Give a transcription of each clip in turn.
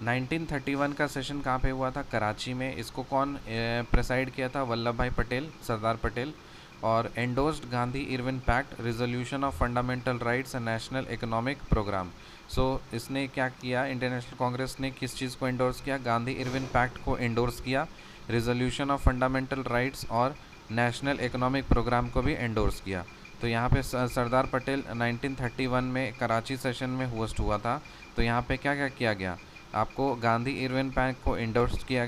1931 का सेशन कहाँ पे हुआ था? कराची में। इसको कौन प्रेसाइड किया था? वल्लभ भाई पटेल, सरदार पटेल। और endorsed Gandhi Irwin pact, resolution of fundamental rights and national economic programme. So इसने क्या किया? इंडियन नेशनल कांग्रेस ने किस चीज़ को एंडोर्स किया? गांधी इरविन पैक्ट को एंडोर्स किया, रिजोल्यूशन ऑफ फंडामेंटल राइट्स और नेशनल इकोनॉमिक प्रोग्राम को भी एंडोर्स किया। तो यहाँ पे सरदार पटेल 1931 में कराची सेशन में होस्ट हुआ था। तो यहाँ पे क्या क्या किया गया? आपको गांधी इरविन पैक्ट को एंडोर्स किया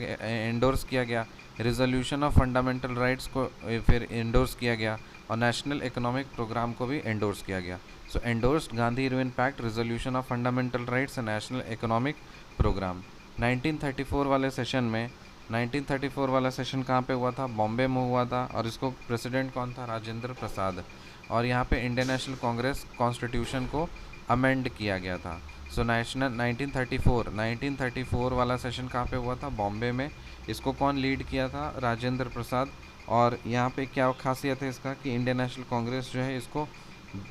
गया, रिजोल्यूशन ऑफ फंडामेंटल राइट्स को फिर एंडोर्स किया गया, और नेशनल इकोनॉमिक प्रोग्राम को भी एंडोर्स किया गया। So endorsed Gandhi Irwin pact, resolution of fundamental rights and national economic programme. 1934 वाले सेशन में 1934 वाला सेशन कहाँ पे हुआ था? बॉम्बे में हुआ था। और इसको प्रेसिडेंट कौन था? राजेंद्र प्रसाद। और यहाँ पे इंडियन नेशनल कांग्रेस कॉन्स्टिट्यूशन को अमेंड किया गया था। सो 1934 वाला सेशन कहाँ पे हुआ था? बॉम्बे में। इसको कौन लीड किया था? राजेंद्र प्रसाद। और यहाँ पे क्या खासियत है इसका कि इंडियन नेशनल कांग्रेस जो है इसको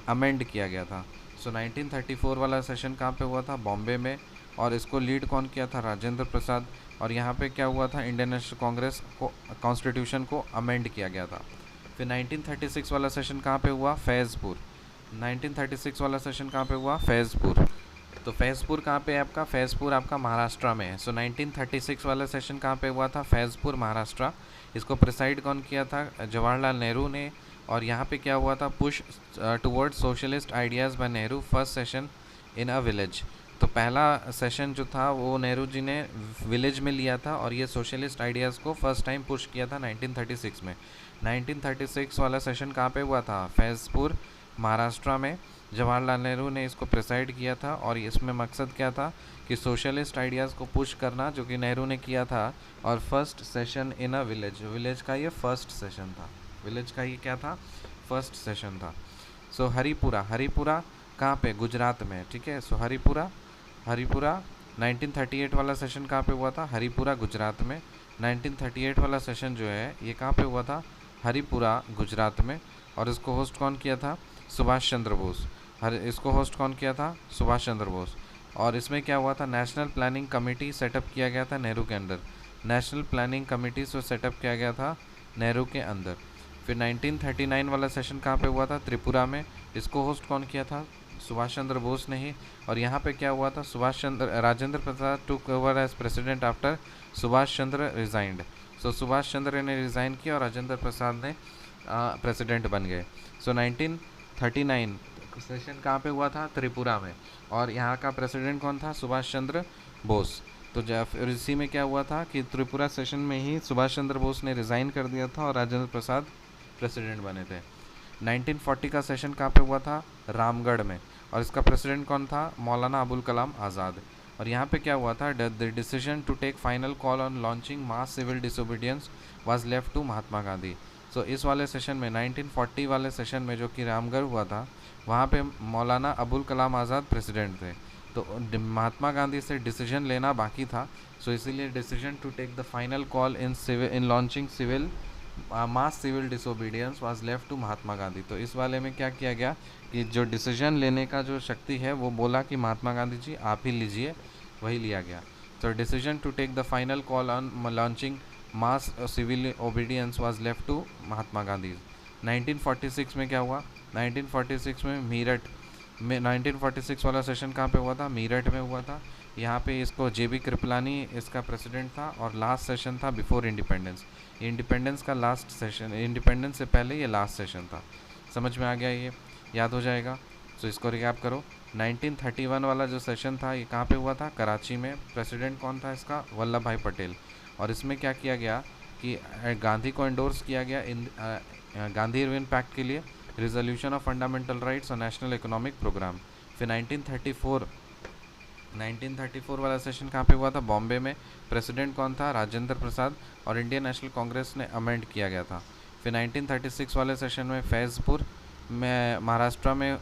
अमेंड किया गया था। सो 1934 वाला सेशन कहाँ पे हुआ था? बॉम्बे में। और इसको लीड कौन किया था? राजेंद्र प्रसाद। और यहाँ पे क्या हुआ था? इंडियन नेशनल कांग्रेस को कॉन्स्टिट्यूशन को अमेंड किया गया था। फिर 1936 वाला सेशन कहाँ पे हुआ? फैज़पुर। 1936 वाला सेशन कहाँ पे हुआ? फैज़पुर। तो फैज़पुर कहाँ पे है आपका? फैज़पुर आपका महाराष्ट्र में है। सो 1936 वाला सेशन कहाँ पे हुआ था? फैज़पुर, महाराष्ट्र। इसको प्रिसाइड कौन किया था? जवाहरलाल नेहरू ने। और यहाँ पे क्या हुआ था? Push towards socialist ideas by Nehru, first session in a village. तो पहला सेशन जो था वो नेहरू जी ने विलेज में लिया था, और ये सोशलिस्ट आइडियाज़ को फर्स्ट टाइम पुश किया था 1936 में। 1936 वाला सेशन कहाँ पे हुआ था? फैज़पुर, महाराष्ट्र में। जवाहरलाल नेहरू ने इसको प्रिसाइड किया था, और इसमें मकसद क्या था कि सोशलिस्ट आइडियाज़ को पुश करना, जो कि नेहरू ने किया था। और first session in a village, village का ये फर्स्ट सेशन था। विलेज का ये क्या था? फर्स्ट सेशन था। सो हरिपुरा, हरिपुरा कहाँ पे? गुजरात में। ठीक है। सो हरिपुरा, हरिपुरा 1938 वाला सेशन कहाँ पे हुआ था? हरिपुरा, गुजरात में। 1938 वाला सेशन जो है ये कहाँ पे हुआ था? हरिपुरा, गुजरात में। और इसको होस्ट कौन किया था? सुभाष चंद्र बोस। इसको होस्ट कौन किया था? सुभाष चंद्र बोस। और इसमें क्या हुआ था? नेशनल प्लानिंग कमेटी सेटअप किया गया था नेहरू के अंदर। नेशनल प्लानिंग कमेटी से सेटअप किया गया था नेहरू के अंदर। फिर 1939 वाला सेशन कहाँ पे हुआ था? त्रिपुरा में। इसको होस्ट कौन किया था? सुभाष चंद्र बोस ने ही। और यहाँ पे क्या हुआ था? Rajendra Prasad took over as president after Subhash Chandra resigned. So Subhash Chandra ने रिज़ाइन किया और राजेंद्र प्रसाद ने प्रेसिडेंट बन गए। सो 1939 सेशन कहाँ पे हुआ था? त्रिपुरा में। और यहाँ का प्रेसिडेंट कौन था? सुभाष चंद्र बोस। तो फिर इसी में क्या हुआ था कि त्रिपुरा सेशन में ही सुभाष चंद्र बोस ने रिज़ाइन कर दिया था और राजेंद्र प्रसाद प्रेसिडेंट बने थे। 1940 का सेशन कहाँ पे हुआ था? रामगढ़ में। और इसका प्रेसिडेंट कौन था? मौलाना अबुल कलाम आज़ाद। और यहाँ पे क्या हुआ था? The decision to take final call on launching mass civil disobedience was left to Mahatma Gandhi. So इस वाले सेशन में 1940 वाले सेशन में जो कि रामगढ़ हुआ था, वहाँ पे मौलाना अबुल कलाम आज़ाद प्रेसिडेंट थे। तो महात्मा गांधी से डिसीजन लेना बाकी था। सो इसीलिए decision to take the final call in launching civil mass civil disobedience was left to Mahatma Gandhi. तो इस वाले में क्या किया गया कि जो डिसीजन लेने का जो शक्ति है वो बोला कि महात्मा गांधी जी आप ही लीजिए, वही लिया गया। तो decision to take the final call on launching mass civil obedience was left to Mahatma Gandhi. 1946 में क्या हुआ? 1946 में मीरठ में 1946 वाला सेशन कहाँ पे हुआ था? मीरठ में हुआ था। यहाँ पे इसको JB कृपलानी इसका प्रेसिडेंट था, और लास्ट सेशन था बिफोर इंडिपेंडेंस। इंडिपेंडेंस का लास्ट सेशन, इंडिपेंडेंस से पहले ये लास्ट सेशन था। समझ में आ गया? ये याद हो जाएगा। तो इसको रिकैप करो। 1931 वाला जो सेशन था ये कहाँ पे हुआ था? कराची में। प्रेसिडेंट कौन था इसका? वल्लभ भाई पटेल। और इसमें क्या किया गया कि गांधी को एंडोर्स किया गया इन गांधी इरविन पैक्ट के लिए, रिजोल्यूशन ऑफ फंडामेंटल राइट्स और नेशनल इकोनॉमिक प्रोग्राम। फिर 1934 वाला सेशन कहाँ पे हुआ था? बॉम्बे में। प्रेसिडेंट कौन था? राजेंद्र प्रसाद। और इंडियन नेशनल कांग्रेस ने अमेंड किया गया था। फिर 1936 वाले सेशन में फैज़पुर में, महाराष्ट्र में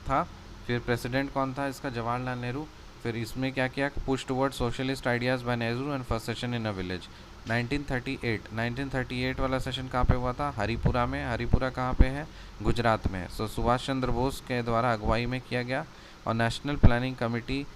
था। फिर प्रेसिडेंट कौन था इसका? जवाहरलाल नेहरू। फिर इसमें क्या किया? Push toward socialist ideas by Nehru and first session in a village. 1938 वाला सेशन कहाँ पे हुआ था? हरिपुरा में। हरिपुरा कहाँ पे है? गुजरात में। सो सुभाष चंद्र बोस के द्वारा अगुवाई में किया गया, और national planning committee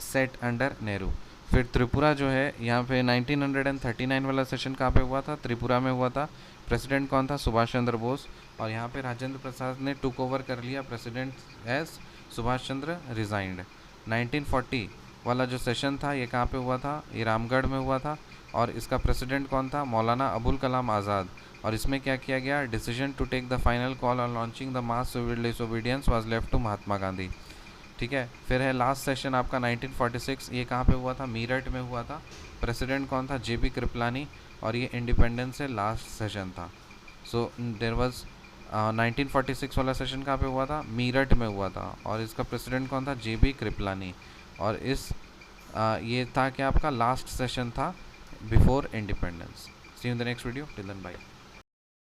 set under Nehru. फिर त्रिपुरा जो है यहाँ पे 1939 वाला सेशन कहाँ पे हुआ था, त्रिपुरा में हुआ था। प्रेसिडेंट कौन था, सुभाष चंद्र बोस। और यहाँ पे राजेंद्र प्रसाद ने टुक ओवर कर लिया president as Subhash Chandra resigned. 1940 वाला जो सेशन था ये कहाँ पे हुआ था, ये रामगढ़ में हुआ था। और इसका प्रेसिडेंट कौन था, मौलाना अबुल कलाम आज़ाद। और इसमें क्या किया गया, decision to take the final call on launching the mass civil disobedience was left to Mahatma Gandhi. ठीक है। फिर है लास्ट सेशन आपका 1946, ये कहाँ पे हुआ था, मीरठ में हुआ था। प्रेसिडेंट कौन था, जेबी कृपलानी। और ये इंडिपेंडेंस से लास्ट सेशन था। सो देर वॉज 1946 वाला सेशन कहाँ पे हुआ था, मीरठ में हुआ था। और इसका प्रेसिडेंट कौन था, जेबी कृपलानी। और ये था क्या आपका लास्ट सेशन था before independence. See you in the next video, till then bye.